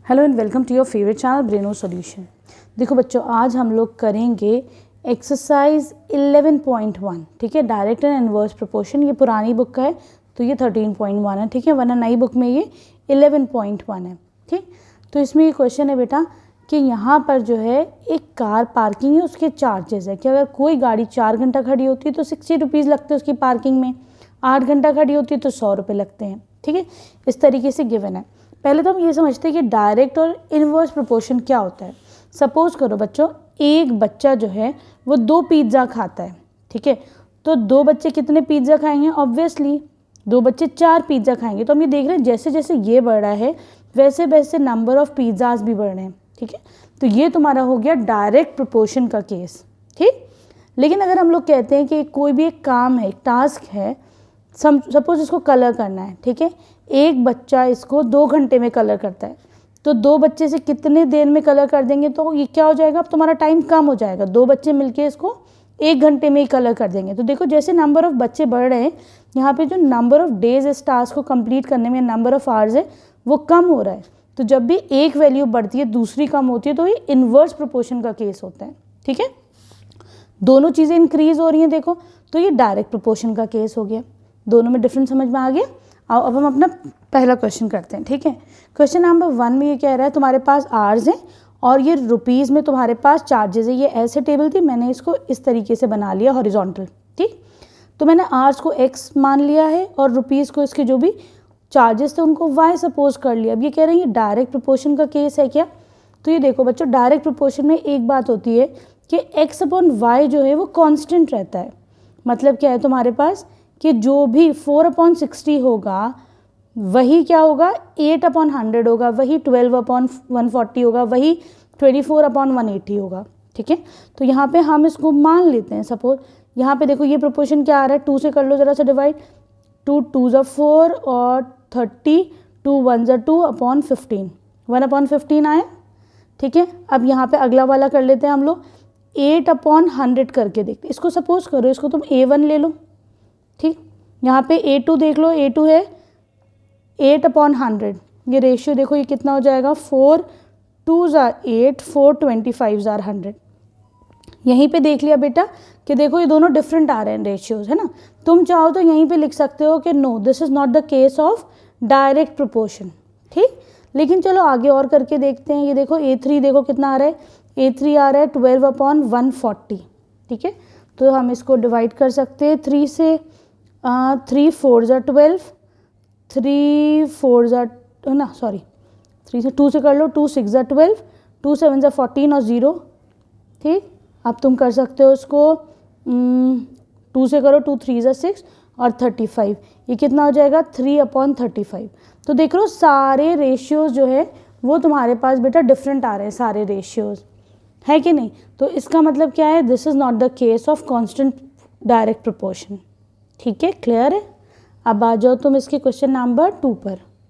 Hello and welcome to your favourite channel Breno solution. देखो बच्चों, आज हम लोग करेंगे एक्सरसाइज 11.1। ठीक है, डायरेक्ट एंड इनवर्स प्रोपोर्शन। ये पुरानी बुक का है तो ये 13.1 है। ठीक है, वरना नई बुक में ये 11.1 है। ठीक, तो इसमें ये क्वेश्चन है बेटा कि यहाँ पर जो है एक कार पार्किंग है, उसके चार्जेस है कि अगर कोई गाड़ी 4 घंटा खड़ी होती है तो 60 रुपीज़ लगते हैं उसकी पार्किंग में, 8 घंटा खड़ी होती है तो 100 रुपये लगते हैं। ठीक है, इस तरीके से गिवन है। पहले तो हम ये समझते हैं कि डायरेक्ट और इनवर्स प्रोपोर्शन क्या होता है। सपोज करो बच्चों, एक बच्चा जो है वो 2 पिज़्ज़ा खाता है। ठीक है, तो 2 बच्चे कितने पिज़्ज़ा खाएंगे? ऑब्वियसली 2 बच्चे 4 पिज़्ज़ा खाएंगे। तो हम ये देख रहे हैं जैसे जैसे ये बढ़ रहा है वैसे वैसे नंबर ऑफ पिज़्ज़ाज भी बढ़ रहे हैं। ठीक है, तो ये तुम्हारा हो गया डायरेक्ट प्रोपोर्शन का केस। ठीक, लेकिन अगर हम लोग कहते हैं कि कोई भी एक काम है, एक टास्क है, सपोज इसको कलर करना है। ठीक है, एक बच्चा इसको 2 घंटे में कलर करता है, तो 2 बच्चे से कितने देर में कलर कर देंगे? तो ये क्या हो जाएगा, अब तुम्हारा टाइम कम हो जाएगा। 2 बच्चे मिलके इसको 1 घंटे में ही कलर कर देंगे। तो देखो जैसे नंबर ऑफ बच्चे बढ़ रहे हैं, यहाँ पे जो नंबर ऑफ डेज इस टास्क को कंप्लीट करने में नंबर ऑफ आवर्स है वो कम हो रहा है। तो जब भी एक वैल्यू बढ़ती है दूसरी कम होती है तो ये इन्वर्स प्रोपोर्शन का केस होता है। ठीक है, दोनों चीज़ें इंक्रीज हो रही हैं देखो, तो ये डायरेक्ट प्रोपोर्शन का केस हो गया। दोनों में डिफरेंस समझ में आ गया। अब हम अपना पहला क्वेश्चन करते हैं। ठीक है, क्वेश्चन नंबर 1 में ये कह रहा है तुम्हारे पास आवर्स हैं और ये रुपीज़ में तुम्हारे पास चार्जेस है। ये ऐसे टेबल थी, मैंने इसको इस तरीके से बना लिया हॉरिजॉन्टल। ठीक, तो मैंने आवर्स को x मान लिया है और रुपीज़ को इसके जो भी चार्जेस थे उनको y सपोज कर लिया। अब ये कह रहे हैं ये डायरेक्ट प्रोपोर्शन का केस है क्या? तो ये देखो बच्चों, डायरेक्ट प्रोपोर्शन में एक बात होती है कि x अपॉन y जो है वो कांस्टेंट रहता है। मतलब क्या है तुम्हारे पास कि जो भी 4/60 होगा वही क्या होगा, 8/100 होगा, वही 12/140 होगा, वही 24/180 होगा। ठीक है, तो यहाँ पे हम इसको मान लेते हैं। सपोज यहाँ पे देखो ये प्रोपोर्शन क्या आ रहा है, 2 से कर लो ज़रा सा डिवाइड। 2 2 ज़ा 4 और 30, 2 1 ज़ा 2/15, 1/15 आया। ठीक है, अब यहाँ पे अगला वाला कर लेते हैं हम लोग, 8/100 करके देखते हैं। इसको सपोज करो, इसको तुम A1 ले लो। ठीक, यहाँ पे A2 देख लो, A2 है 8/100। ये रेशियो देखो ये कितना हो जाएगा, 4 2 ज़ा 8, 4 25 ज़ा 100। यहीं पे देख लिया बेटा कि देखो ये दोनों डिफरेंट आ रहे हैं रेशियोज, है ना। तुम चाहो तो यहीं पे लिख सकते हो कि no this is not the case of direct proportion. ठीक, लेकिन चलो आगे और करके देखते हैं। ये देखो A3 देखो कितना आ रहा है, A3 आ रहा है 12/140। ठीक है, तो हम इसको डिवाइड कर सकते हैं 3 से। 3 4 ज़ा 12, 3 4 ज़ा ना सॉरी 3 से 2 से कर लो, 2 6 ज़ा 12, 2 7 ज़ा 14 और 0। ठीक, अब तुम कर सकते हो उसको 2 से करो, 2 3 ज़ा 6 और 35। ये कितना हो जाएगा, 3/35। तो देख लो सारे रेशियोज जो है वो तुम्हारे पास बेटा डिफरेंट आ रहे हैं, सारे रेशियोज, है कि नहीं। तो इसका मतलब क्या है, this is not the case of constant direct proportion. ठीक है, क्लियर है। अब आ जाओ तुम इसके क्वेश्चन नंबर 2 पर।